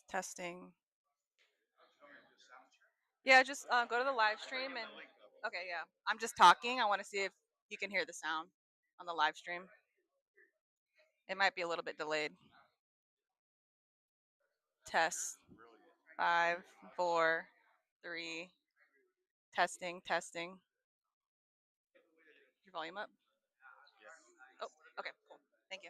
Testing. Yeah, just go to the live stream and okay, yeah. I'm just talking. I want to see if you can hear the sound on the live stream. It might be a little bit delayed. Test. 5, 4, 3. Testing, testing. Your volume up? Oh, okay, cool. Thank you.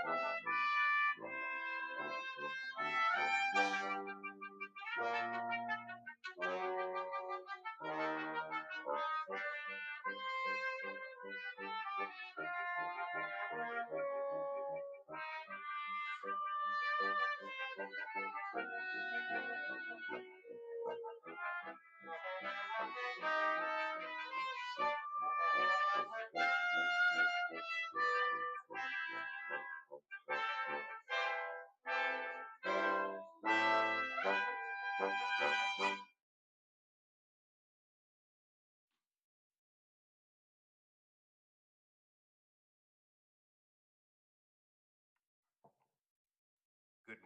Good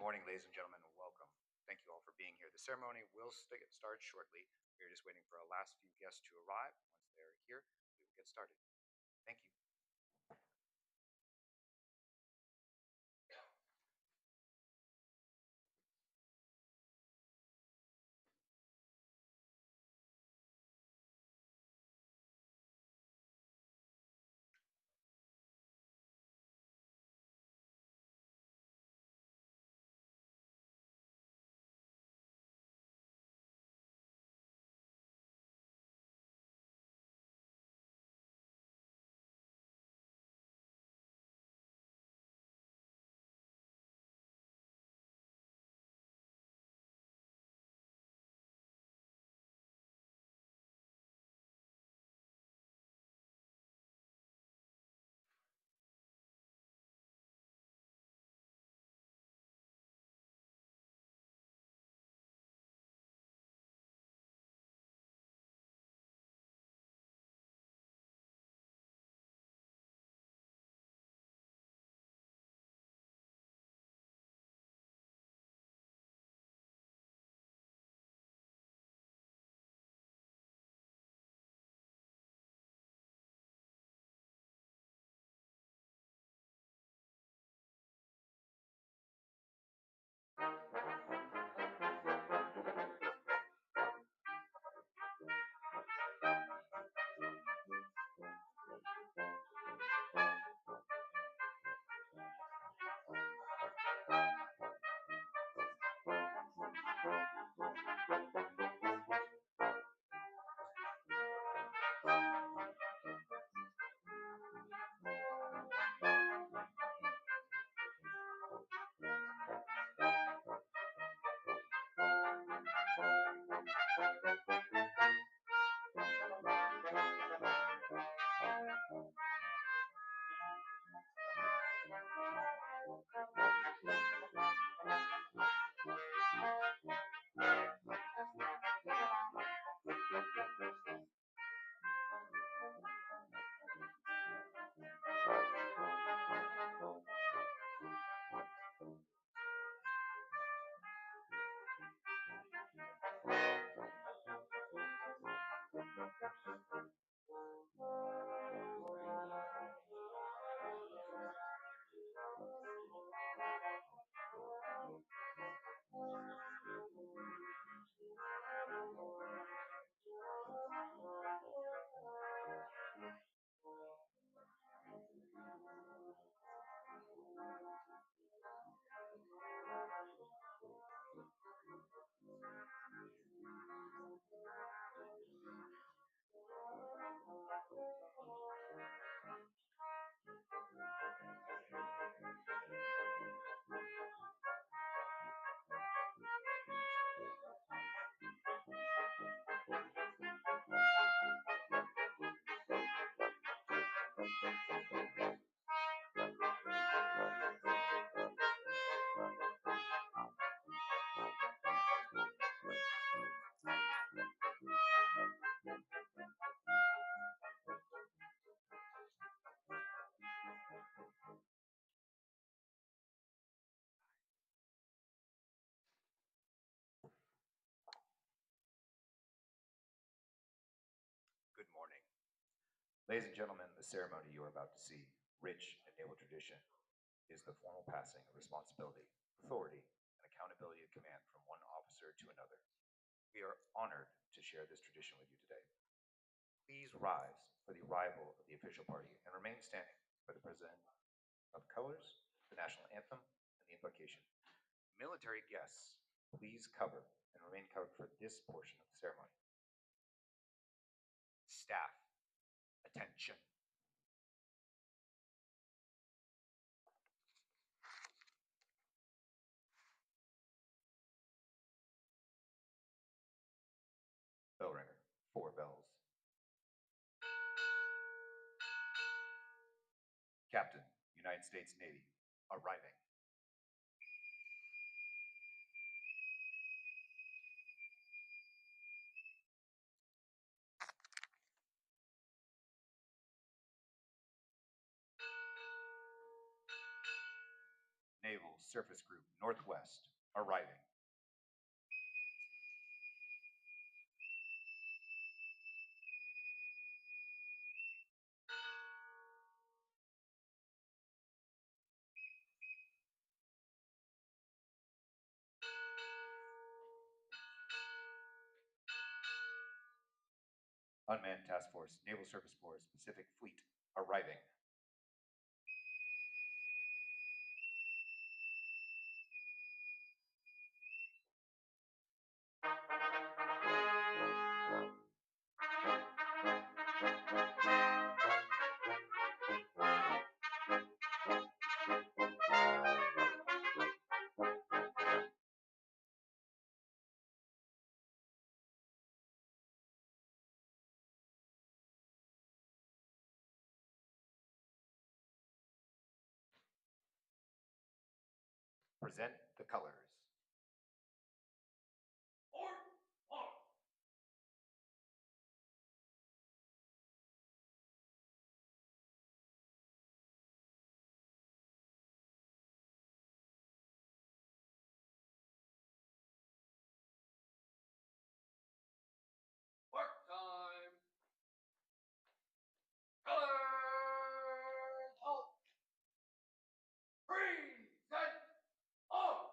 morning, ladies and gentlemen, and welcome. Thank you all for being here. The ceremony will start shortly. We are just waiting for our last few guests to arrive. Once they are here, we will get started. Thank you. Good morning. Ladies and gentlemen, the ceremony you are about to see, rich in naval tradition, is the formal passing of responsibility, authority, and accountability of command from one officer to another. We are honored to share this tradition with you today. Please rise for the arrival of the official party and remain standing for the President of Colors the national anthem, and the invocation. Military guests, please cover and remain covered for this portion of the ceremony. Staff, attention. Bell ringer, 4 bells. Captain, United States Navy, arriving. Naval Surface Group Northwest, arriving. Unmanned Task Force, Naval Surface Force, Pacific Fleet, arriving. Present the colors. Work time. Colors out. Present on.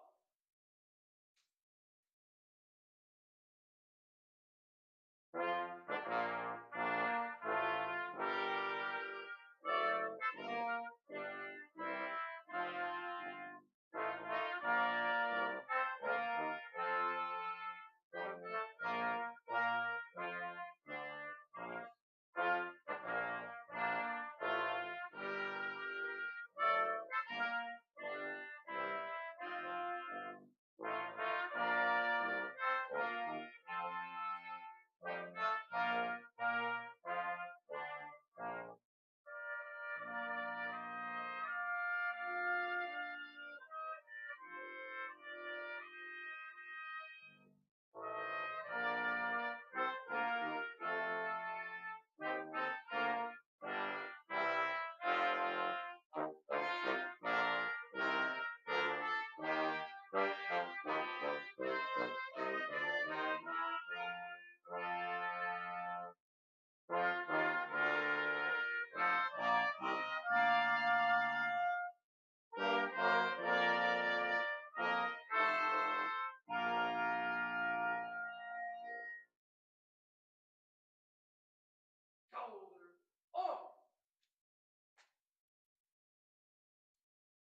Colors on.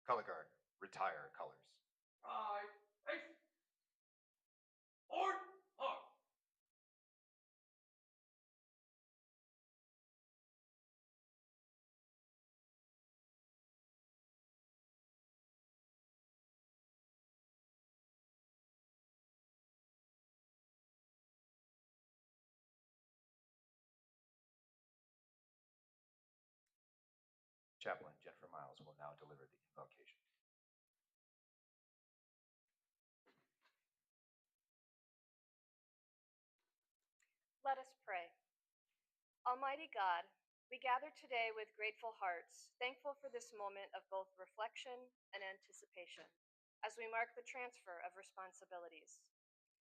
Color guard, retire colors. Right. Face. Board. On. Chaplain Jennifer Miles will now deliver the invocation. Let us pray. Almighty God, we gather today with grateful hearts, thankful for this moment of both reflection and anticipation, as we mark the transfer of responsibilities.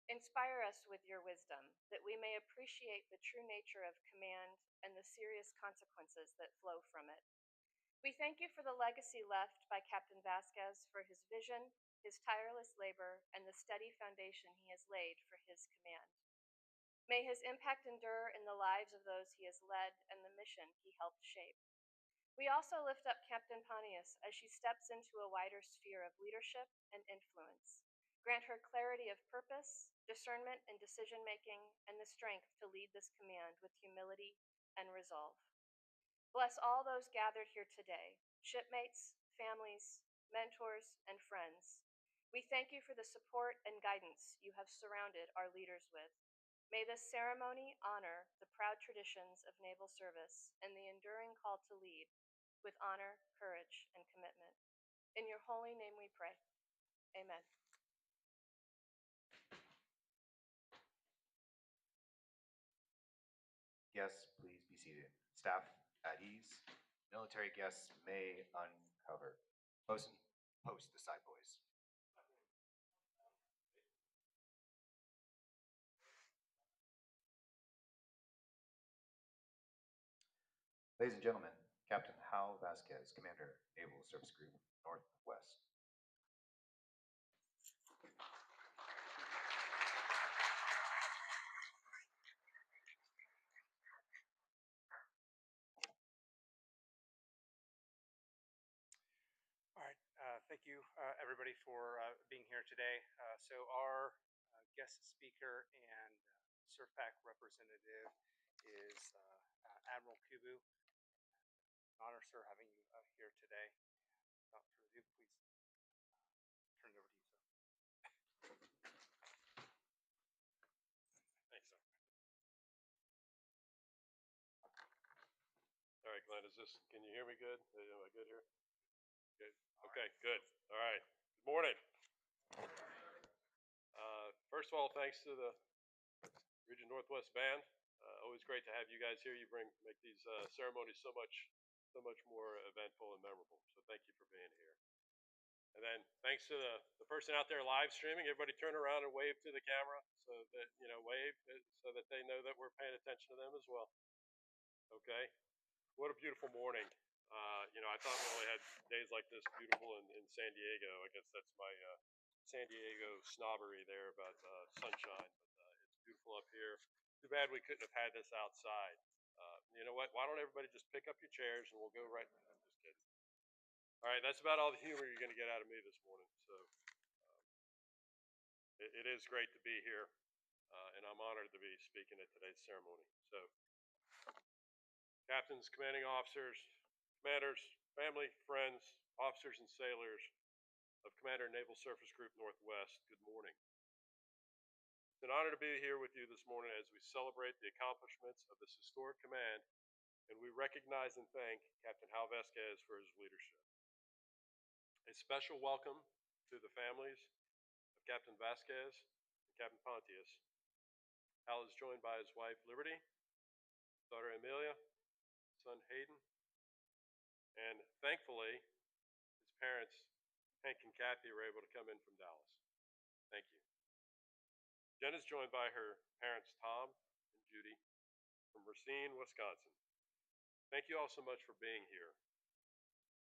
Inspire us with your wisdom, that we may appreciate the true nature of command and the serious consequences that flow from it. We thank you for the legacy left by Captain Vasquez, for his vision, his tireless labor, and the steady foundation he has laid for his command. May his impact endure in the lives of those he has led and the mission he helped shape. We also lift up Captain Pontius as she steps into a wider sphere of leadership and influence. Grant her clarity of purpose, discernment in decision making, and the strength to lead this command with humility and resolve. Bless all those gathered here today, shipmates, families, mentors, and friends. We thank you for the support and guidance you have surrounded our leaders with. May this ceremony honor the proud traditions of naval service and the enduring call to lead with honor, courage, and commitment. In your holy name we pray. Amen. Guests, please be seated. Staff at ease. Military guests may uncover. Post the side boys. Ladies and gentlemen, Captain Hal Vasquez, Commander, Naval Surface Group Northwest. All right, thank you everybody for being here today. So our guest speaker and SurfPac representative is Admiral Kubu. An honor, sir, having you here today. Without further ado, please turn it over to you, sir. Thanks, sir. All right, Glenn, can you hear me good? Am I good here? Good. Okay, good. All right. Good morning. First of all, thanks to the Region Northwest Band. Always great to have you guys here. You make these ceremonies so much more eventful and memorable. So thank you for being here. And then thanks to the person out there live streaming. Everybody turn around and wave to the camera so that, wave so that they know that we're paying attention to them as well. Okay. What a beautiful morning. I thought we only had days like this beautiful in San Diego. I guess that's my San Diego snobbery there about sunshine. But it's beautiful up here. Too bad we couldn't have had this outside. You know what? Why don't everybody just pick up your chairs and we'll go right. I'm just kidding. All right, that's about all the humor you're going to get out of me this morning. So it is great to be here, and I'm honored to be speaking at today's ceremony. So, captains, commanding officers, commanders, family, friends, officers, and sailors of Commander Naval Surface Group Northwest, good morning. It's an honor to be here with you this morning as we celebrate the accomplishments of this historic command, and we recognize and thank Captain Hal Vasquez for his leadership. A special welcome to the families of Captain Vasquez and Captain Pontius. Hal is joined by his wife, Liberty, daughter Amelia, son Hayden, and thankfully, his parents, Hank and Kathy, were able to come in from Dallas. Thank you. Jen is joined by her parents, Tom and Judy, from Racine, Wisconsin. Thank you all so much for being here.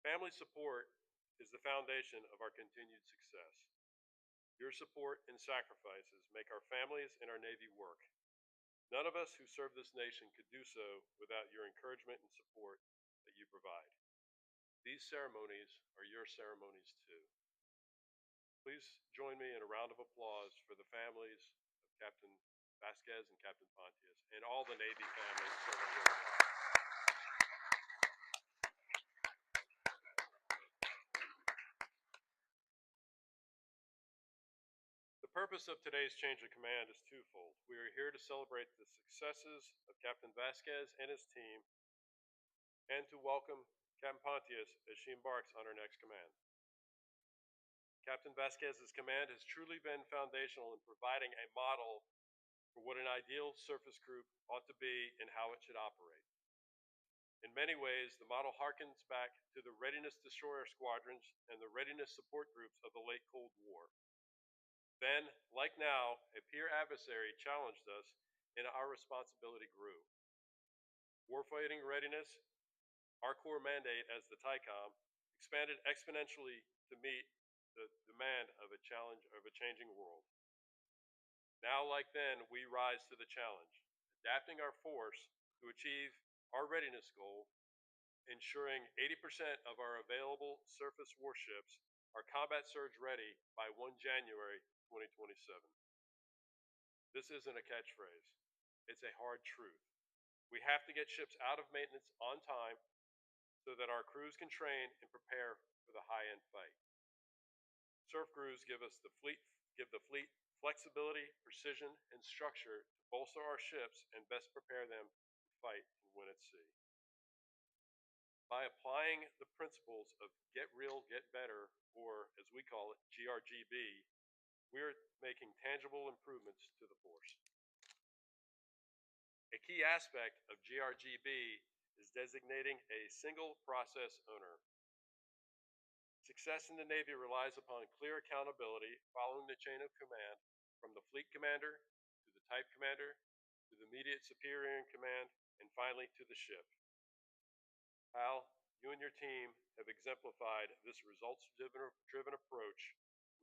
Family support is the foundation of our continued success. Your support and sacrifices make our families and our Navy work. None of us who serve this nation could do so without your encouragement and support that you provide. These ceremonies are your ceremonies too. Please join me in a round of applause for the families of Captain Vasquez and Captain Pontius and all the Navy families serving worldwide. The purpose of today's change of command is twofold. We are here to celebrate the successes of Captain Vasquez and his team and to welcome Captain Pontius as she embarks on her next command. Captain Vasquez's command has truly been foundational in providing a model for what an ideal surface group ought to be and how it should operate. In many ways, the model harkens back to the readiness destroyer squadrons and the readiness support groups of the late Cold War. Then, like now, a peer adversary challenged us and our responsibility grew. Warfighting readiness, our core mandate as the TICOM, expanded exponentially to meet the demand of a changing world. Now, like then, we rise to the challenge, adapting our force to achieve our readiness goal ensuring 80% of our available surface warships are combat surge ready by 1 January 2027. This isn't a catchphrase, it's a hard truth. We have to get ships out of maintenance on time so that our crews can train and prepare for the high-end fight. Surf crews give the fleet flexibility, precision, and structure to bolster our ships and best prepare them to fight and win at sea. By applying the principles of get real, get better, or as we call it, GRGB, we are making tangible improvements to the force. A key aspect of GRGB is designating a single process owner. Success in the Navy relies upon clear accountability following the chain of command from the fleet commander to the type commander to the immediate superior in command and finally to the ship. Hal, you and your team have exemplified this results-driven approach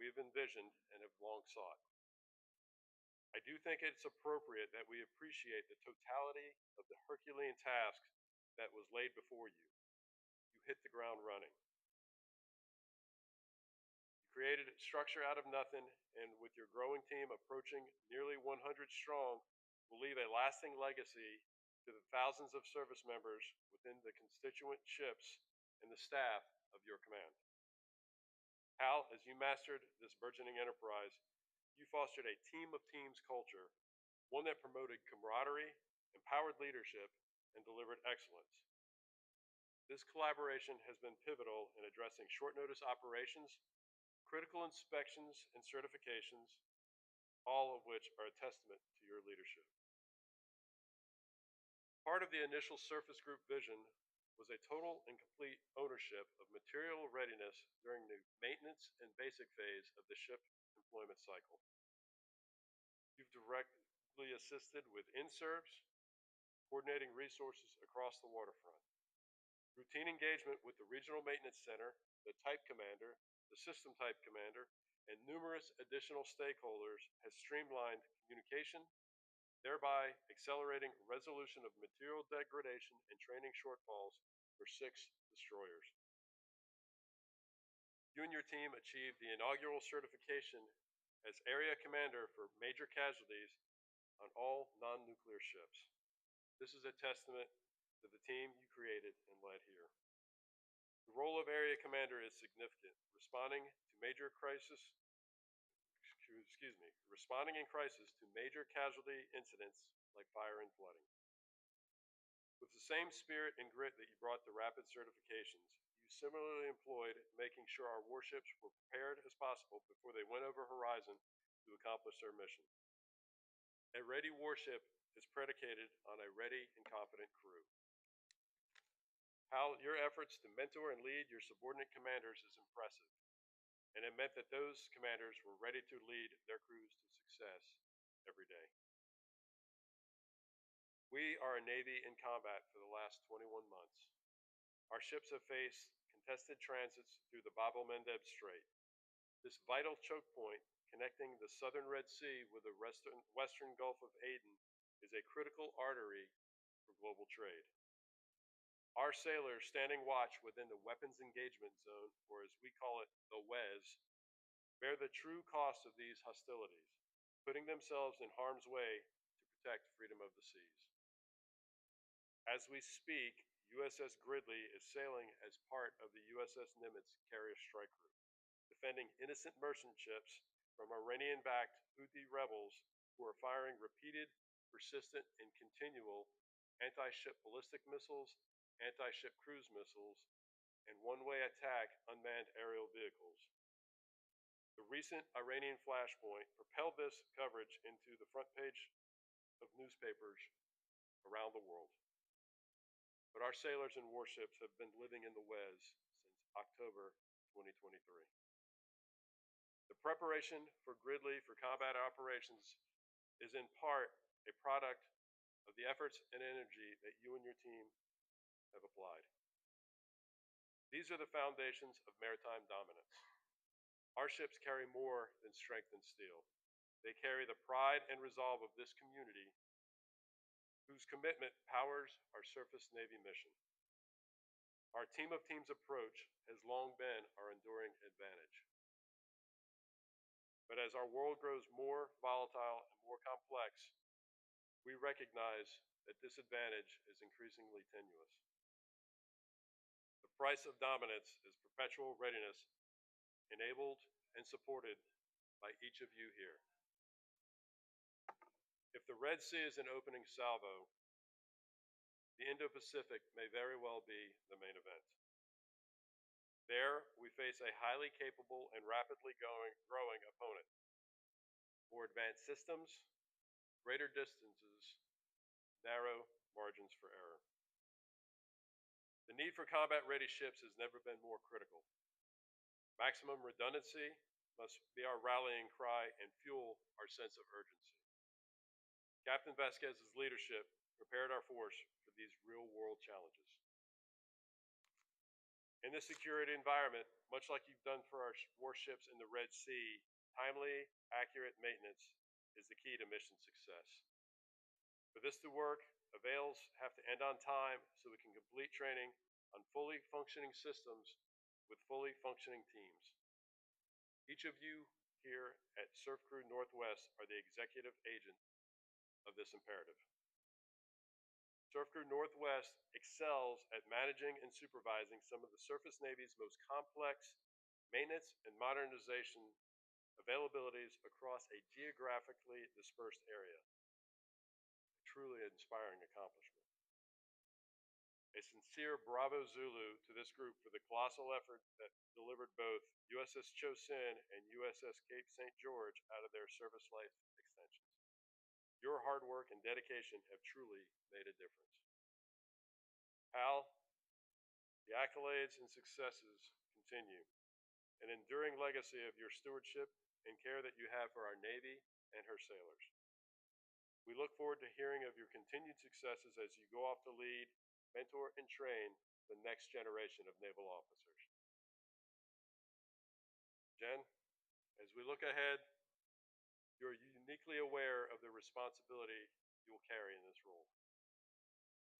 we have envisioned and have long sought. I do think it's appropriate that we appreciate the totality of the Herculean task that was laid before you. You hit the ground running. You created a structure out of nothing, and with your growing team approaching nearly 100 strong, will leave a lasting legacy to the thousands of service members within the constituent ships and the staff of your command. Hal, as you mastered this burgeoning enterprise, you fostered a team of teams culture, one that promoted camaraderie, empowered leadership, and delivered excellence. This collaboration has been pivotal in addressing short notice operations, critical inspections and certifications, all of which are a testament to your leadership. Part of the initial Surface Group vision was a total and complete ownership of material readiness during the maintenance and basic phase of the ship employment cycle. You've directly assisted with in-service, coordinating resources across the waterfront. Routine engagement with the Regional Maintenance Center, the Type Commander, the System Type Commander, and numerous additional stakeholders has streamlined communication, thereby accelerating resolution of material degradation and training shortfalls for 6 destroyers. You and your team achieved the inaugural certification as Area Commander for major casualties on all non-nuclear ships. This is a testament to the team you created and led here. The role of Area Commander is significant, responding in crisis to major casualty incidents like fire and flooding. With the same spirit and grit that you brought to rapid certifications, you similarly employed making sure our warships were prepared as possible before they went over horizon to accomplish their mission. A ready warship is predicated on a ready and confident crew. Hal, your efforts to mentor and lead your subordinate commanders is impressive, and it meant that those commanders were ready to lead their crews to success every day. We are a Navy in combat for the last 21 months. Our ships have faced contested transits through the Bab el-Mandeb Strait. This vital choke point connecting the southern Red Sea with the western Gulf of Aden is a critical artery for global trade. Our sailors standing watch within the Weapons Engagement Zone, or as we call it, the WEZ, bear the true cost of these hostilities, putting themselves in harm's way to protect freedom of the seas. As we speak, USS Gridley is sailing as part of the USS Nimitz carrier strike group, defending innocent merchant ships from Iranian-backed Houthi rebels who are firing repeated, persistent, and continual anti-ship ballistic missiles, anti-ship cruise missiles, and one-way attack unmanned aerial vehicles. The recent Iranian flashpoint propelled this coverage into the front page of newspapers around the world. But our sailors and warships have been living in the WEZ since October 2023. The preparation for Gridley for combat operations is in part a product of the efforts and energy that you and your team have applied. These are the foundations of maritime dominance. Our ships carry more than strength and steel. They carry the pride and resolve of this community whose commitment powers our surface Navy mission. Our team of teams approach has long been our enduring advantage. But as our world grows more volatile and more complex, we recognize that this advantage is increasingly tenuous. The price of dominance is perpetual readiness, enabled and supported by each of you here. If the Red Sea is an opening salvo, the Indo-Pacific may very well be the main event. There, we face a highly capable and rapidly growing opponent. More advanced systems, greater distances, narrow margins for error. The need for combat-ready ships has never been more critical. Maximum redundancy must be our rallying cry and fuel our sense of urgency. Captain Vasquez's leadership prepared our force for these real-world challenges. In this security environment, much like you've done for our warships in the Red Sea, timely, accurate maintenance is the key to mission success. For this to work, avails have to end on time so we can complete training on fully functioning systems with fully functioning teams. Each of you here at Surf Crew Northwest are the executive agent of this imperative. Surf Crew Northwest excels at managing and supervising some of the Surface Navy's most complex maintenance and modernization availabilities across a geographically dispersed area. A truly inspiring accomplishment. A sincere bravo Zulu to this group for the colossal effort that delivered both USS Chosin and USS Cape St. George out of their service life extensions. Your hard work and dedication have truly made a difference. Hal, the accolades and successes continue, an enduring legacy of your stewardship and care that you have for our Navy and her sailors. We look forward to hearing of your continued successes as you go off to lead, mentor, and train the next generation of naval officers. Jen, as we look ahead, you're uniquely aware of the responsibility you will carry in this role.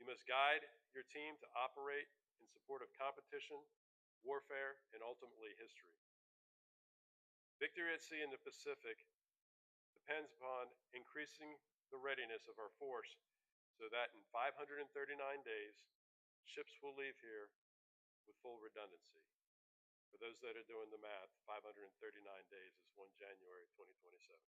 You must guide your team to operate in support of competition, warfare, and ultimately history. Victory at sea in the Pacific depends upon increasing the readiness of our force so that in 539 days, ships will leave here with full redundancy. For those that are doing the math, 539 days is 1 January 2027.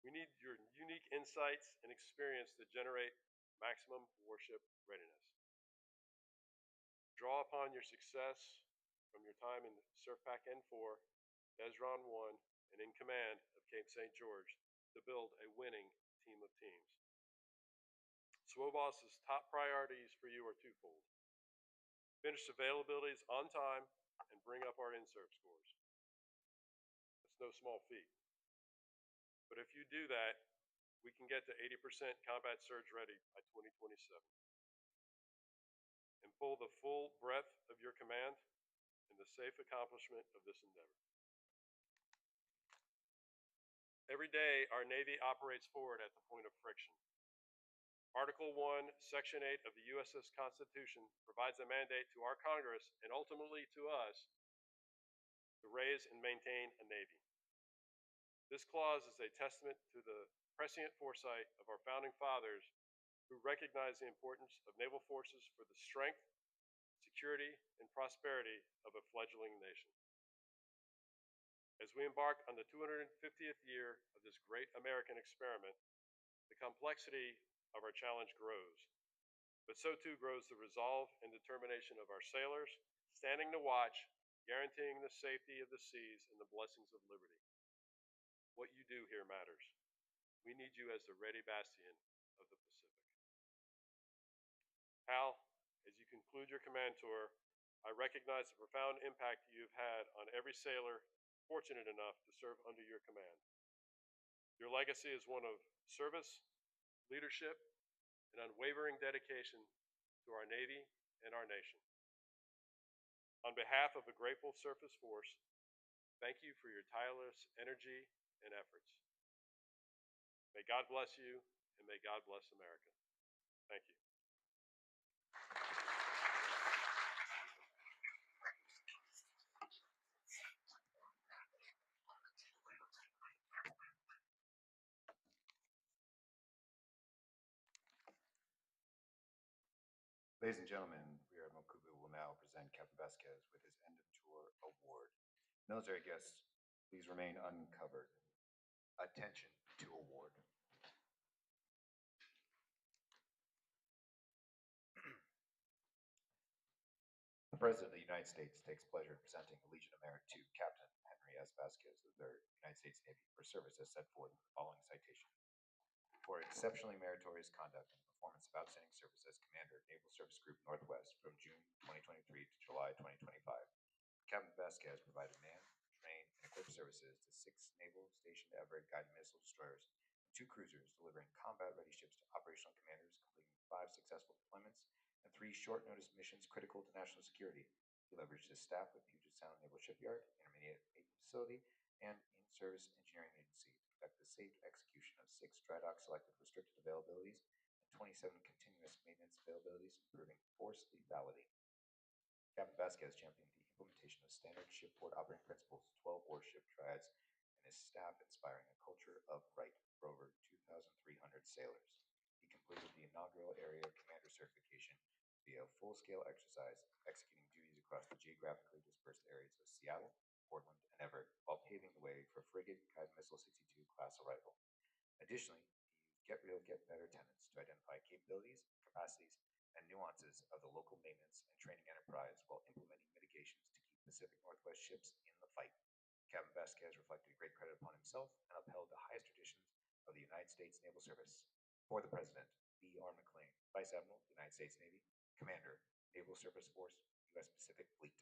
We need your unique insights and experience to generate maximum warship readiness. Draw upon your success from your time in SurfPac N4, Desron 1, and in command of Cape St. George to build a winning team of teams. SWOBOS's top priorities for you are twofold. Finish availabilities on time and bring up our in-serve scores. That's no small feat. But if you do that, we can get to 80% combat surge ready by 2027 and pull the full breadth of your command in the safe accomplishment of this endeavor. Every day, our Navy operates forward at the point of friction. Article 1, Section 8 of the USS Constitution provides a mandate to our Congress and ultimately to us to raise and maintain a Navy. This clause is a testament to the prescient foresight of our founding fathers who recognized the importance of naval forces for the strength, security, and prosperity of a fledgling nation. As we embark on the 250th year of this great American experiment, the complexity of our challenge grows, but so too grows the resolve and determination of our sailors, standing to watch, guaranteeing the safety of the seas and the blessings of liberty. What you do here matters. We need you as the ready bastion of the Pacific. Hal, as you conclude your command tour, I recognize the profound impact you've had on every sailor fortunate enough to serve under your command. Your legacy is one of service, leadership, and unwavering dedication to our Navy and our nation. On behalf of a grateful Surface Force, thank you for your tireless energy and efforts. May God bless you, and may God bless America. Thank you. Ladies and gentlemen, Rear Admiral Kubu will now present Captain Vasquez with his End of Tour Award. Military guests, please remain uncovered. Attention to award. The President of the United States takes pleasure in presenting the Legion of Merit to Captain Henry S. Vasquez III, United States Navy, for service as set forth in the following citation. For exceptionally meritorious conduct and performance of outstanding service as Commander, Naval Surface Group Northwest from June 2023 to July 2025, Captain Vasquez provided manned, trained, and equipped services to 6 Naval Stationed Everett guided missile destroyers and 2 cruisers, delivering combat-ready ships to operational commanders, completing 5 successful deployments and 3 short-notice missions critical to national security. He leveraged his staff with Puget Sound Naval Shipyard, Intermediate Maintenance Facility, and In-Service Engineering Agency to effect the safe execution of 6 dry dock selected restricted availabilities and 27 continuous maintenance availabilities, improving force lethality. Captain Vasquez championed the implementation of standard shipboard operating principles, 12 warship triads, and his staff inspiring a culture of right for over 2,300 sailors. He completed the inaugural area commander certification via a full-scale exercise, executing duties across the geographically dispersed areas of Seattle, Portland, and Everett, while paving the way for frigate guided missile 62 class arrival. Additionally, he used Get Real, Get Better tenets to identify capabilities, capacities, and nuances of the local maintenance and training enterprise while implementing mitigations to keep Pacific Northwest ships in the fight. Captain Vasquez reflected great credit upon himself and upheld the highest traditions of the United States Naval Service. For the President, B.R. McLean, Vice Admiral, United States Navy, Commander, Naval Surface Force, U.S. Pacific Fleet.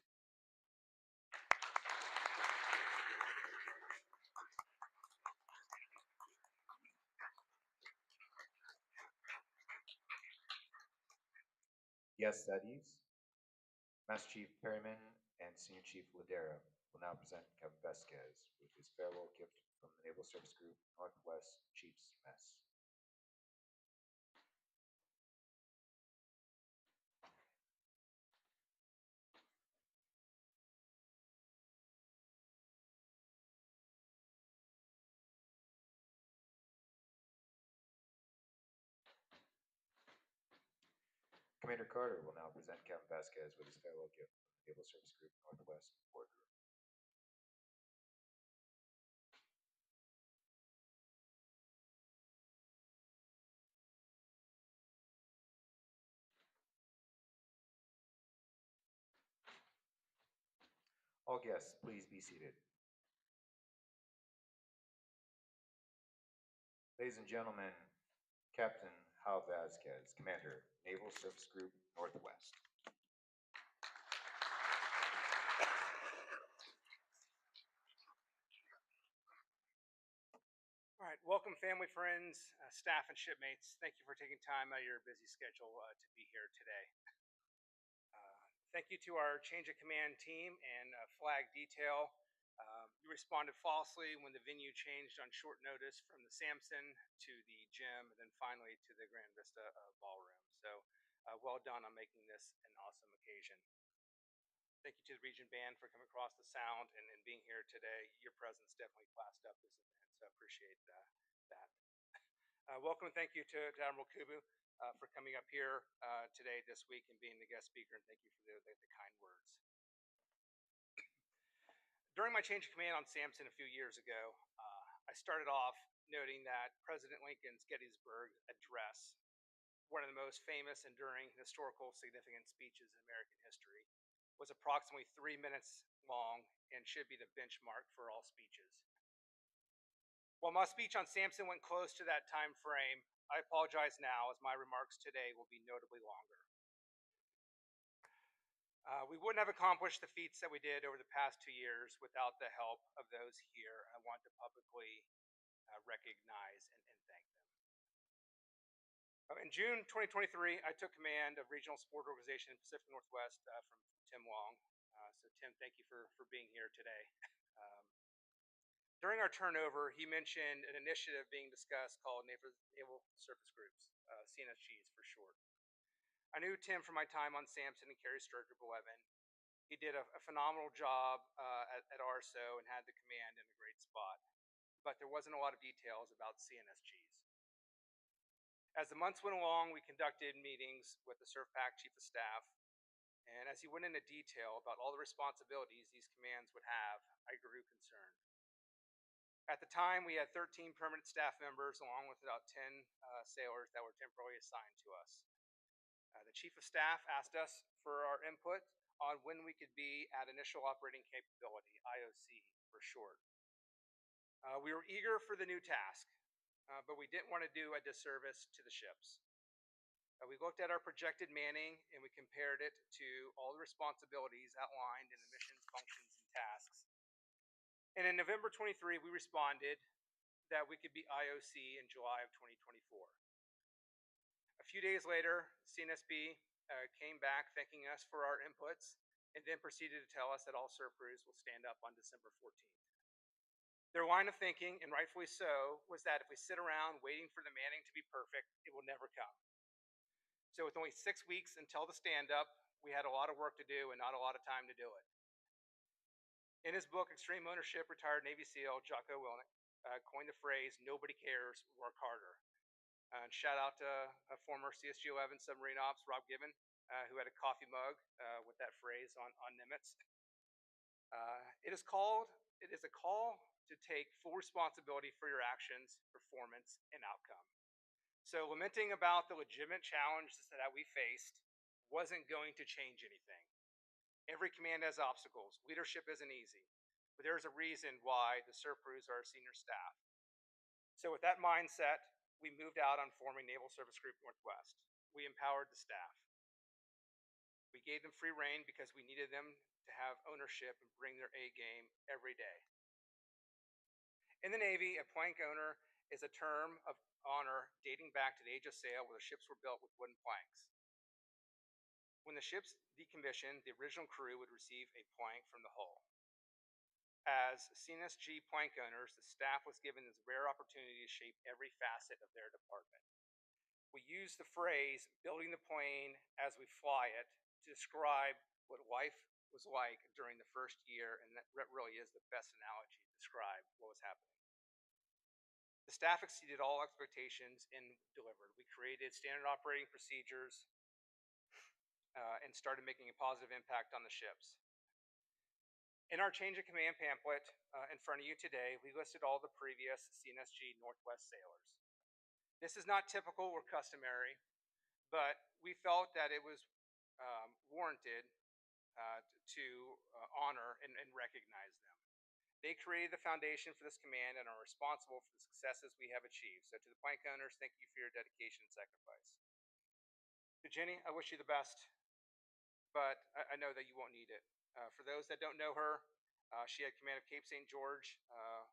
Yes, at ease. Master Chief Perryman and Senior Chief Ladera will now present Captain Vasquez with his farewell gift from the Naval Surface Group Northwest Chiefs Mess. Commander Carter will now present Captain Vasquez with his farewell gift from the Naval Surface Group Northwest Boardroom. All guests, please be seated. Ladies and gentlemen, Captain Hal Vasquez, Commander, Naval Surface Group Northwest. All right, welcome family, friends, staff, and shipmates. Thank you for taking time out of your busy schedule to be here today. Thank you to our change of command team and flag detail. You responded flawlessly when the venue changed on short notice from the Samson to the gym, and then finally to the Grand Vista Ballroom. So well done on making this an awesome occasion. Thank you to the Region Band for coming across the sound and being here today. Your presence definitely classed up this event, so I appreciate that. Welcome and thank you to Admiral Kubu for coming up here today, this week, and being the guest speaker, and thank you for the kind words. During my change of command on Samson a few years ago, I started off noting that President Lincoln's Gettysburg Address, one of the most famous, enduring, historical significant speeches in American history, was approximately 3 minutes long and should be the benchmark for all speeches. While my speech on Samson went close to that time frame, I apologize now as my remarks today will be notably longer. We wouldn't have accomplished the feats that we did over the past 2 years without the help of those here. I want to publicly recognize and thank them. In June 2023, I took command of Regional Support Organization in Pacific Northwest from Tim Long. So Tim, thank you for being here today. During our turnover, he mentioned an initiative being discussed called Naval Surface Groups, CNSGs for short. I knew Tim from my time on Samson and Carey Sturgeon 11. He did a phenomenal job at ARSO and had the command in a great spot. But there wasn't a lot of details about CNSGs. As the months went along, we conducted meetings with the SurfPAC Chief of Staff, and as he went into detail about all the responsibilities these commands would have, I grew concerned. At the time, we had 13 permanent staff members, along with about 10 sailors that were temporarily assigned to us. The Chief of Staff asked us for our input on when we could be at initial operating capability, IOC for short. We were eager for the new task, but we didn't want to do a disservice to the ships. We looked at our projected manning and we compared it to all the responsibilities outlined in the missions, functions, and tasks. And in November 23, we responded that we could be IOC in July of 2024. A few days later, CNSB came back thanking us for our inputs and then proceeded to tell us that all surf crews will stand up on December 14th. Their line of thinking, and rightfully so, was that if we sit around waiting for the manning to be perfect, it will never come. So with only 6 weeks until the stand-up, we had a lot of work to do and not a lot of time to do it. In his book, Extreme Ownership, retired Navy SEAL Jocko Willink coined the phrase, "Nobody cares, work harder." And shout out to a former CSG-11 submarine ops, Rob Gibbon, who had a coffee mug with that phrase on Nimitz. It is a call to take full responsibility for your actions, performance, and outcome. So lamenting about the legitimate challenges that we faced wasn't going to change anything. Every command has obstacles. Leadership isn't easy, but there's a reason why the surf crews are our senior staff. So with that mindset, we moved out on forming Naval Surface Group Northwest. We empowered the staff. We gave them free rein because we needed them to have ownership and bring their A game every day. In the Navy, a plank owner is a term of honor dating back to the age of sail, where the ships were built with wooden planks. When the ships decommissioned, the original crew would receive a plank from the hull. As CNSG plank owners, the staff was given this rare opportunity to shape every facet of their department. We use the phrase, building the plane as we fly it, to describe what life was like during the first year, and that really is the best analogy to describe what was happening. The staff exceeded all expectations and delivered. We created standard operating procedures and started making a positive impact on the ships. In our change of command pamphlet in front of you today, we listed all the previous CNSG Northwest sailors. This is not typical or customary, but we felt that it was warranted to honor and recognize them. They created the foundation for this command and are responsible for the successes we have achieved. So to the plank owners, thank you for your dedication and sacrifice. To Jenny, I wish you the best, but I know that you won't need it. For those that don't know her, she had command of Cape St. George,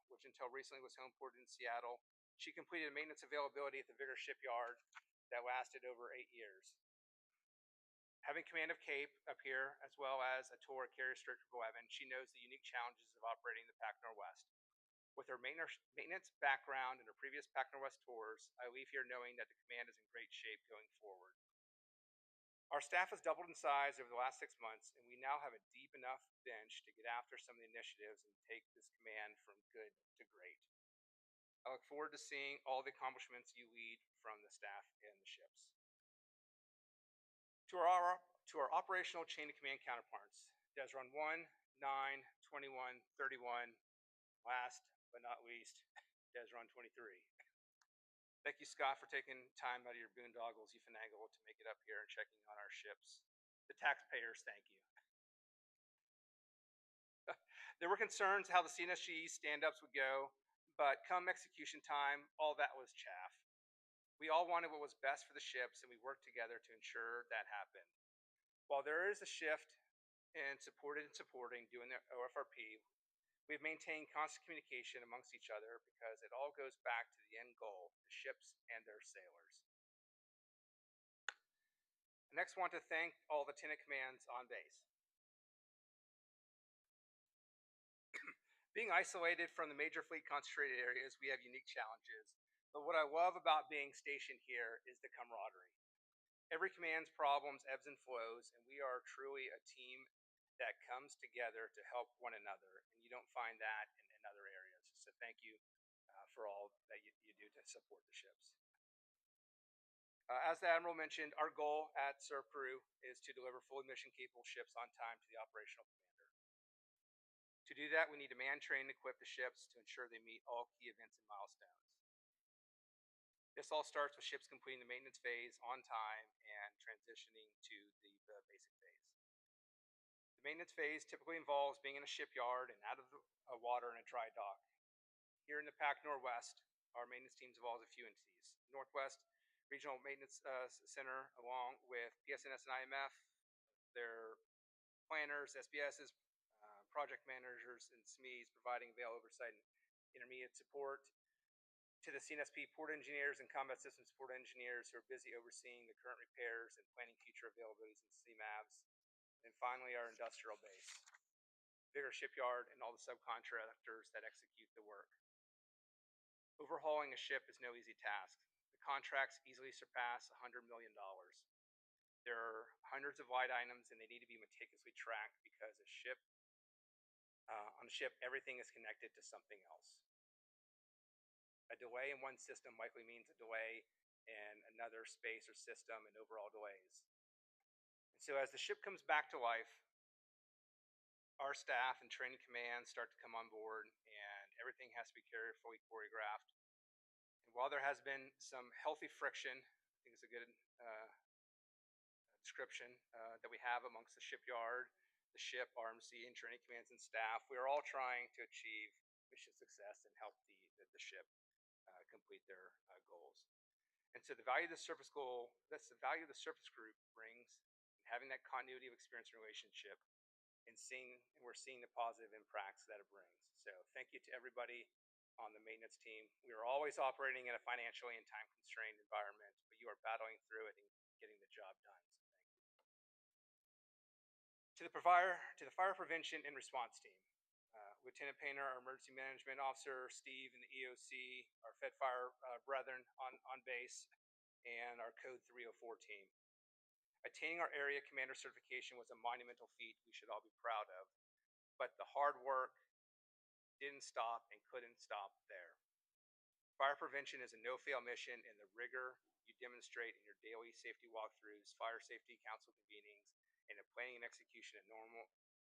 which until recently was home ported in Seattle. She completed maintenance availability at the Vigor shipyard that lasted over 8 years. Having command of Cape up here, as well as a tour at Carrier Strict 11, she knows the unique challenges of operating the PAC Northwest. With her maintenance background and her previous PAC Northwest tours, I leave here knowing that the command is in great shape going forward. Our staff has doubled in size over the last 6 months, and we now have a deep enough bench to get after some of the initiatives and take this command from good to great. I look forward to seeing all the accomplishments you lead from the staff and the ships. To our operational chain of command counterparts, Desron 1, 9, 21, 31, last but not least, Desron 23. Thank you, Scott, for taking time out of your boondoggles, you finagle, to make it up here and checking on our ships. The taxpayers, thank you. There were concerns how the CNSG stand-ups would go, but come execution time, all that was chaff. We all wanted what was best for the ships, and we worked together to ensure that happened. While there is a shift in supporting doing the OFRP, we've maintained constant communication amongst each other because it all goes back to the end goal, the ships and their sailors. I next want to thank all the tenant commands on base. Being isolated from the major fleet concentrated areas, we have unique challenges. But what I love about being stationed here is the camaraderie. Every command's problems ebbs and flows, and we are truly a team that comes together to help one another, and you don't find that in other areas. So thank you for all that you do to support the ships. As the Admiral mentioned, our goal at Surf Crew is to deliver fully mission-capable ships on time to the operational commander. To do that, we need to man, train, and equip the ships to ensure they meet all key events and milestones. This all starts with ships completing the maintenance phase on time and transitioning to the basic phase. The maintenance phase typically involves being in a shipyard and out of the water in a dry dock. Here in the PAC Northwest, our maintenance teams involves a few entities. Northwest Regional Maintenance Center, along with PSNS and IMF, their planners, SBSs, project managers, and SMEs, providing avail oversight and intermediate support to the CNSP port engineers and combat system support engineers who are busy overseeing the current repairs and planning future availabilities in CMAVs. And finally, our industrial base, bigger shipyard, and all the subcontractors that execute the work. Overhauling a ship is no easy task. The contracts easily surpass $100 million. There are hundreds of light items, and they need to be meticulously tracked because on a ship, everything is connected to something else. A delay in one system likely means a delay in another space or system and overall delays. And so as the ship comes back to life, our staff and training commands start to come on board, and everything has to be carefully choreographed. And while there has been some healthy friction, I think it's a good description that we have amongst the shipyard, the ship, RMC, and training commands and staff, we are all trying to achieve mission success and help the ship complete their goals. And so the value of the surface goal, that's the value the surface group brings, and having that continuity of experience and relationship, and we're seeing the positive impacts that it brings. So thank you to everybody on the maintenance team. We are always operating in a financially and time-constrained environment, but you are battling through it and getting the job done. So thank you. To the fire prevention and response team, Lieutenant Painter, our emergency management officer, Steve in the EOC, our Fed Fire brethren on base, and our Code 304 team. Attaining our area commander certification was a monumental feat we should all be proud of, but the hard work didn't stop and couldn't stop there. Fire prevention is a no-fail mission, and the rigor you demonstrate in your daily safety walkthroughs, fire safety council convenings, and the planning and execution of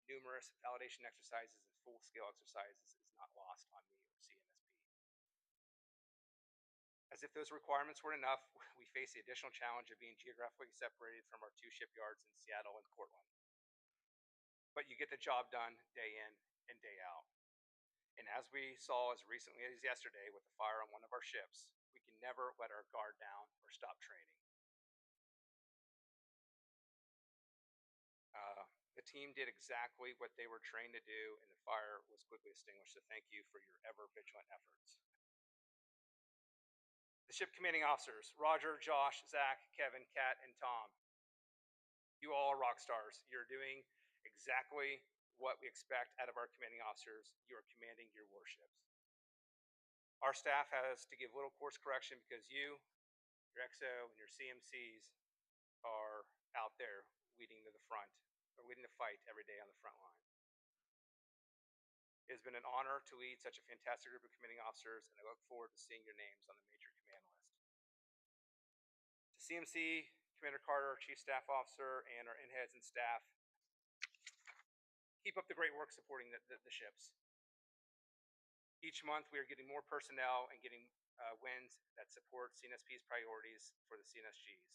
numerous validation exercises and full-scale exercises is not lost on me or CNSP. As if those requirements weren't enough, we face the additional challenge of being geographically separated from our two shipyards in Seattle and Portland. But you get the job done day in and day out. And as we saw as recently as yesterday with the fire on one of our ships, we can never let our guard down or stop training. The team did exactly what they were trained to do, and the fire was quickly extinguished. So thank you for your ever vigilant efforts. The ship commanding officers, Roger, Josh, Zach, Kevin, Kat, and Tom. You all are rock stars. You're doing exactly what we expect out of our commanding officers. You are commanding your warships. Our staff has to give little course correction because you, your XO, and your CMCs are out there leading to the front, or leading the fight every day on the front line. It has been an honor to lead such a fantastic group of commanding officers, and I look forward to seeing your names on the major command list. To CMC, Commander Carter, Chief Staff Officer, and our in-heads and staff, keep up the great work supporting the ships. Each month, we are getting more personnel and getting wins that support CNSP's priorities for the CNSGs.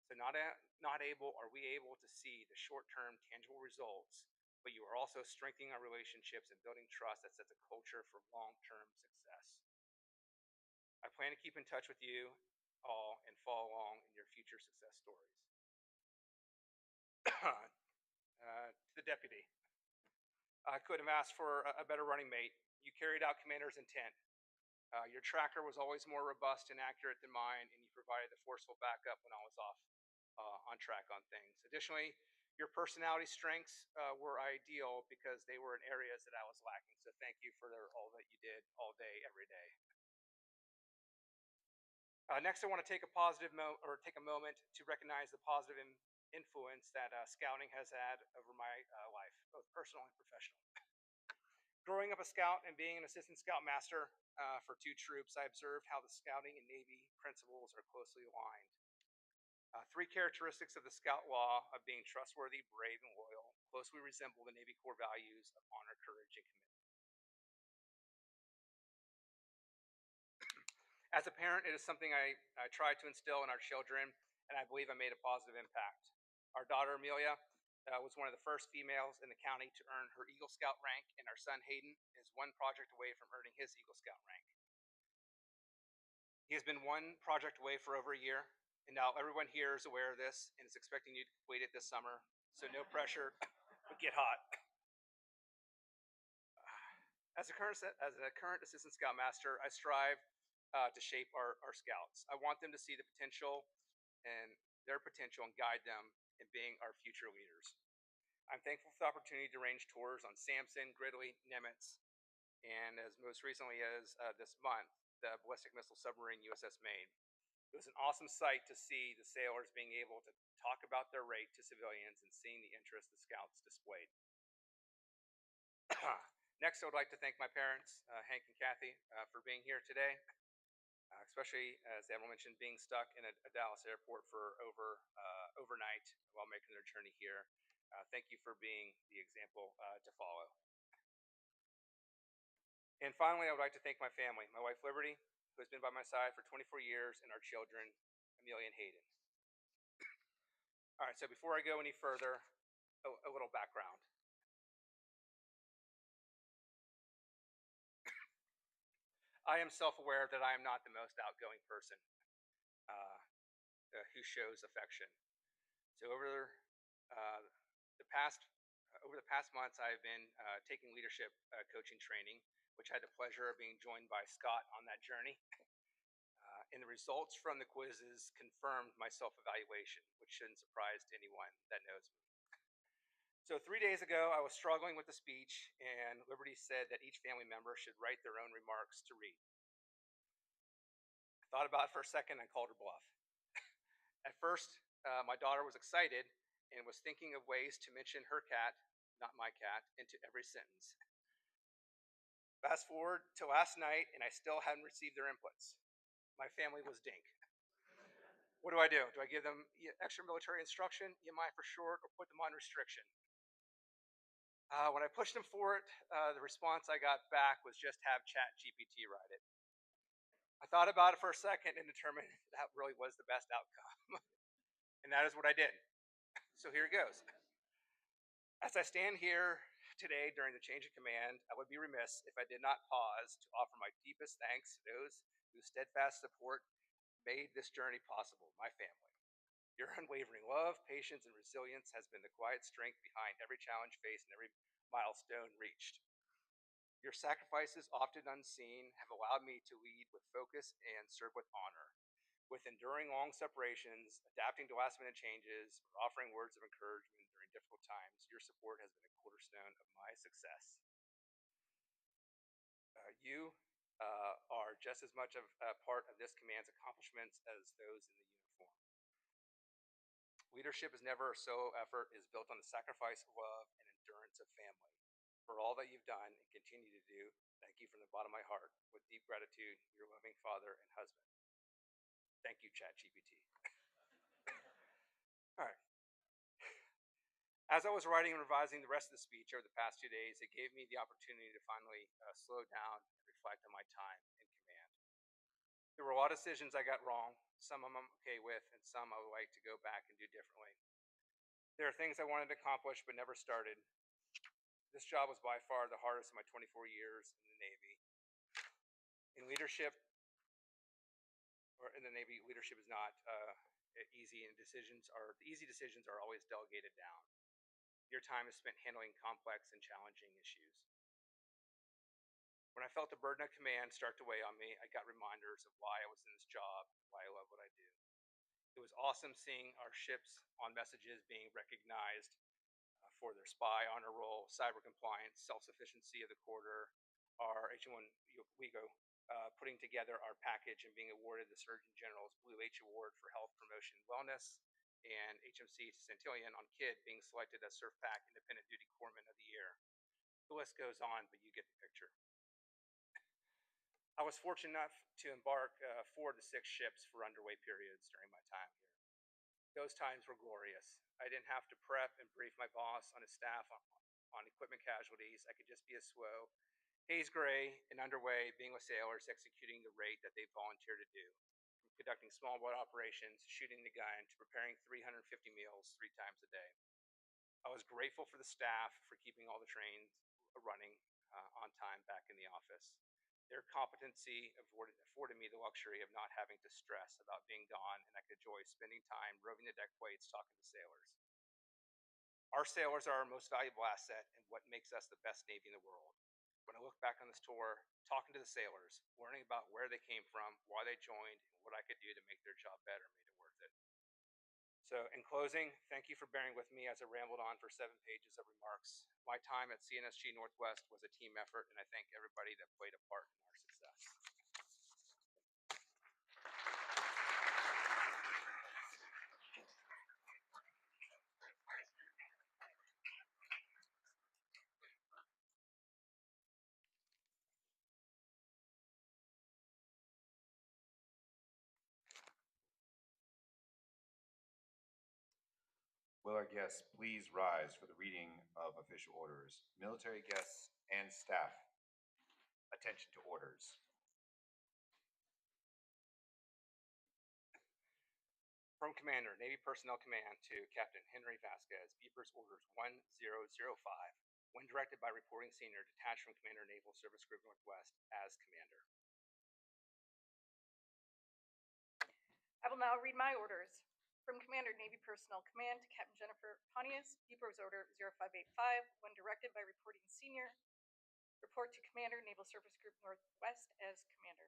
So not are we able to see the short-term tangible results, but you are also strengthening our relationships and building trust that sets a culture for long-term success. I plan to keep in touch with you all and follow along in your future success stories. To the deputy, I couldn't have asked for a better running mate. You carried out commander's intent. Your tracker was always more robust and accurate than mine, and you provided the forceful backup when I was off on track on things. Additionally, your personality strengths were ideal because they were in areas that I was lacking. So thank you for all that you did all day, every day. Next, I want to take a moment to recognize the positive influence that scouting has had over my life, both personal and professional. Growing up a scout and being an assistant scoutmaster for two troops, I observed how the scouting and Navy principles are closely aligned. Three characteristics of the Scout Law of being trustworthy, brave, and loyal closely resemble the Navy Corps values of honor, courage, and commitment. As a parent, it is something I try to instill in our children, and I believe I made a positive impact. Our daughter, Amelia, was one of the first females in the county to earn her Eagle Scout rank, and our son, Hayden, is one project away from earning his Eagle Scout rank. He has been one project away for over a year, and now everyone here is aware of this and is expecting you to complete it this summer, so no pressure, but get hot. As a current Assistant Scoutmaster, I strive to shape our scouts. I want them to see the potential and their potential and guide them in being our future leaders. I'm thankful for the opportunity to arrange tours on Samson, Gridley, Nimitz, and as most recently as this month, the ballistic missile submarine USS Maine. It was an awesome sight to see the sailors being able to talk about their rate to civilians and seeing the interest the scouts displayed. Next, I would like to thank my parents, Hank and Kathy, for being here today, especially, as Admiral mentioned, being stuck in a Dallas airport for overnight while making their journey here. Thank you for being the example to follow. And finally, I would like to thank my family, my wife Liberty, who has been by my side for 24 years, and our children, Amelia and Hayden. All right, so before I go any further, a little background. I am self-aware that I am not the most outgoing person who shows affection. So over the past months, I have been taking leadership coaching training, which I had the pleasure of being joined by Scott on that journey. And the results from the quizzes confirmed my self-evaluation, which shouldn't surprise to anyone that knows me. So 3 days ago, I was struggling with the speech, and Liberty said that each family member should write their own remarks to read. I thought about it for a second and called her bluff. At first, my daughter was excited and was thinking of ways to mention her cat, not my cat, into every sentence. Fast forward to last night, and I still hadn't received their inputs. My family was dink. What do? Do I give them extra military instruction, EMI for short, or put them on restriction? When I pushed them for it, the response I got back was just have ChatGPT write it. I thought about it for a second and determined that really was the best outcome. And that is what I did. So here it goes. As I stand here today during the change of command, I would be remiss if I did not pause to offer my deepest thanks to those whose steadfast support made this journey possible, my family. Your unwavering love, patience, and resilience has been the quiet strength behind every challenge faced and every milestone reached. Your sacrifices, often unseen, have allowed me to lead with focus and serve with honor. With enduring long separations, adapting to last-minute changes, or offering words of encouragement during difficult times, your support has been a cornerstone of my success. You are just as much of a part of this command's accomplishments as those in the uniform. Leadership is never a solo effort. It is built on the sacrifice, love, and endurance of family. For all that you've done and continue to do, thank you from the bottom of my heart. With deep gratitude, your loving father and husband. Thank you, ChatGPT. All right. As I was writing and revising the rest of the speech over the past 2 days, it gave me the opportunity to finally slow down and reflect on my time in command. There were a lot of decisions I got wrong. Some I'm okay with, and some I would like to go back and do differently. There are things I wanted to accomplish but never started. This job was by far the hardest of my 24 years in the Navy. In leadership, or in the Navy, leadership is not easy, and the easy decisions are always delegated down. Your time is spent handling complex and challenging issues. When I felt the burden of command start to weigh on me, I got reminders of why I was in this job, why I love what I do. It was awesome seeing our ships on messages being recognized for their spy honor roll, cyber compliance, self-sufficiency of the quarter, our H1 WIGO putting together our package and being awarded the Surgeon General's Blue H Award for Health Promotion and Wellness, and HMC Centillion on KID being selected as SurfPac Independent Duty Corpsman of the Year. The list goes on, but you get the picture. I was fortunate enough to embark 4 to 6 ships for underway periods during my time here. Those times were glorious. I didn't have to prep and brief my boss on his staff on equipment casualties. I could just be a SWO, haze gray and underway, being with sailors executing the rate that they volunteered to do. From conducting small boat operations, shooting the gun, to preparing 350 meals 3 times a day. I was grateful for the staff for keeping all the trains running on time back in the office. Their competency afforded me the luxury of not having to stress about being gone, and I could enjoy spending time roving the deck plates talking to sailors. Our sailors are our most valuable asset and what makes us the best Navy in the world. When I look back on this tour, talking to the sailors, learning about where they came from, why they joined, and what I could do to make their job better made it worth it. So in closing, thank you for bearing with me as I rambled on for 7 pages of remarks. My time at CNSG Northwest was a team effort, and I thank everybody that played a part in our success. Will our guests please rise for the reading of official orders? Military guests and staff, attention to orders. From Commander, Navy Personnel Command, to Captain Henry Vasquez, Beepers Orders 1005. When directed by Reporting Senior, detached from Commander, Naval Surface Group Northwest, as Commander. I will now read my orders. From Commander, Navy Personnel Command, to Captain Jennifer Pontius, Beepers Order 0585, when directed by Reporting Senior, report to Commander, Naval Surface Group Northwest as Commander.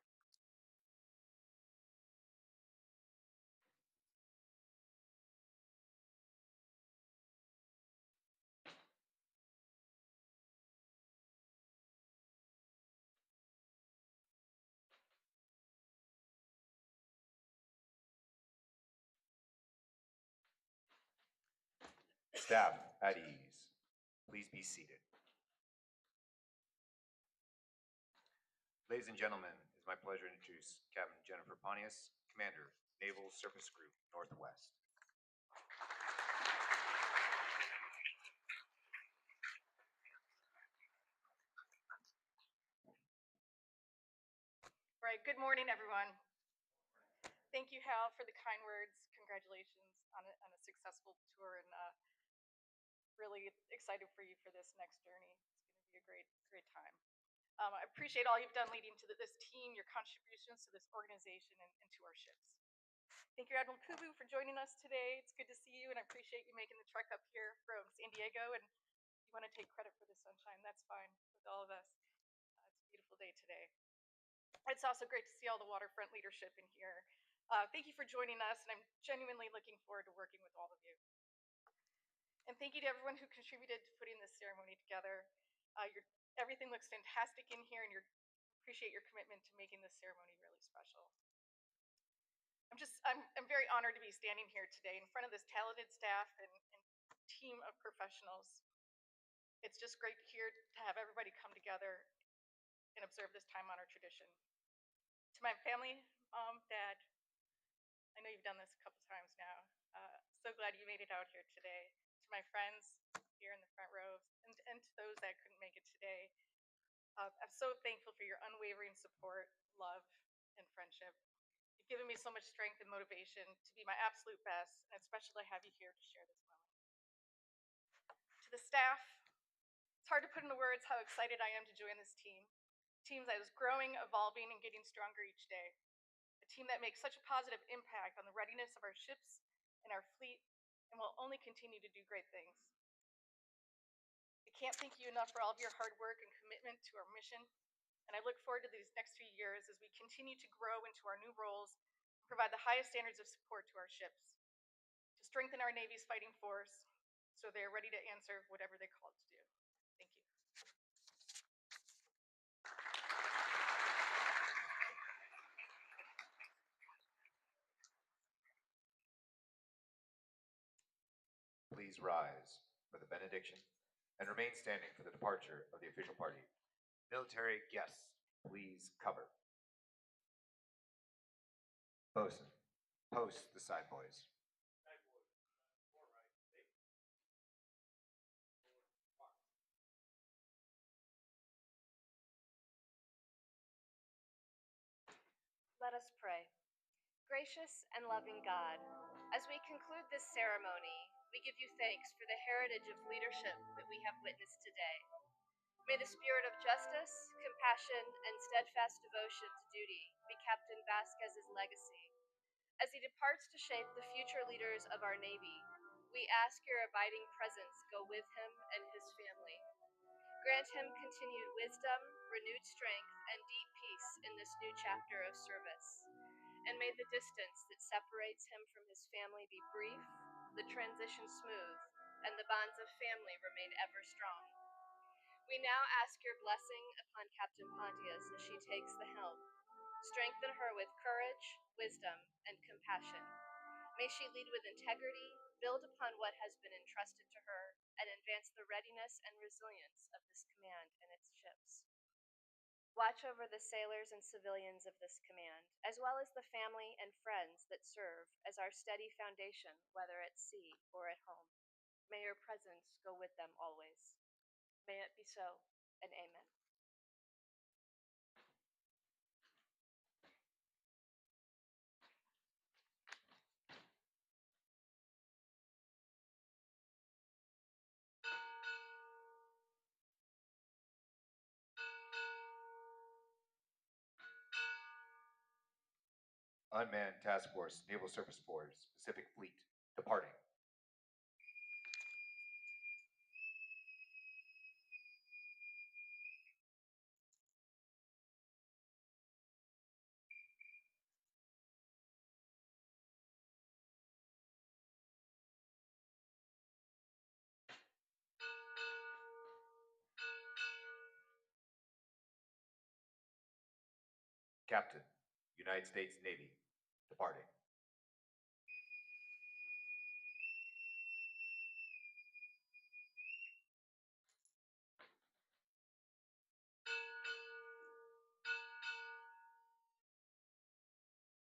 Staff at ease. Please be seated. Ladies and gentlemen, it is my pleasure to introduce Captain Jennifer Pontius, Commander, Naval Surface Group Northwest. All right, good morning, everyone. Thank you, Hal, for the kind words. Congratulations on a successful tour, and really excited for you for this next journey. It's going to be a great time. I appreciate all you've done leading to this team, your contributions to this organization and to our ships. Thank you, Admiral Kubu, for joining us today. It's good to see you, and I appreciate you making the trek up here from San Diego. And if you want to take credit for the sunshine, that's fine with all of us. It's a beautiful day today. It's also great to see all the waterfront leadership in here. Thank you for joining us, and I'm genuinely looking forward to working with all of you. And thank you to everyone who contributed to putting this ceremony together. Everything looks fantastic in here, and appreciate your commitment to making this ceremony really special. I'm very honored to be standing here today in front of this talented staff and team of professionals. It's just great here to have everybody come together and observe this time-honored tradition. To my family, Mom, Dad, I know you've done this a couple times now. So glad you made it out here today. To my friends here in the front row, and to those that couldn't make it today, I'm so thankful for your unwavering support, love, and friendship. You've given me so much strength and motivation to be my absolute best, and it's special to have you here to share this moment. To the staff, it's hard to put into words how excited I am to join this team. A team that is growing, evolving, and getting stronger each day. A team that makes such a positive impact on the readiness of our ships and our fleet, and will only continue to do great things. I can't thank you enough for all of your hard work and commitment to our mission, and I look forward to these next few years as we continue to grow into our new roles and provide the highest standards of support to our ships, to strengthen our Navy's fighting force so they are ready to answer whatever they're called to do. Thank you. Please rise for the benediction and remain standing for the departure of the official party. Military guests, please cover. Bosun, post the side boys. Let us pray. Gracious and loving God, as we conclude this ceremony, we give you thanks for the heritage of leadership that we have witnessed today. May the spirit of justice, compassion, and steadfast devotion to duty be Captain Vasquez's legacy. As he departs to shape the future leaders of our Navy, we ask your abiding presence go with him and his family. Grant him continued wisdom, renewed strength, and deep peace in this new chapter of service. And may the distance that separates him from his family be brief, the transition smooth, and the bonds of family remain ever strong. We now ask your blessing upon Captain Pontius as she takes the helm. Strengthen her with courage, wisdom, and compassion. May she lead with integrity, build upon what has been entrusted to her, and advance the readiness and resilience of this command and its ships. Watch over the sailors and civilians of this command, as well as the family and friends that serve as our steady foundation, whether at sea or at home. May your presence go with them always. May it be so, and amen. Unmanned Task Force, Naval Surface Force, Pacific Fleet, departing. Captain, United States Navy, departing.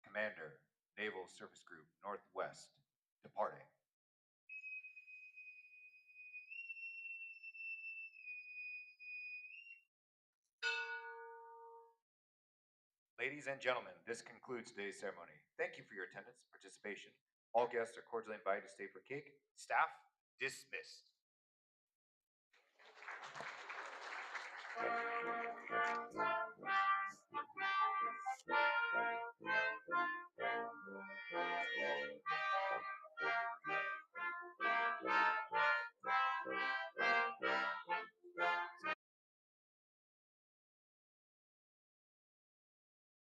Commander, Naval Surface Group Northwest, departing. Ladies and gentlemen, this concludes today's ceremony. Thank you for your attendance and participation. All guests are cordially invited to stay for cake. Staff, dismissed.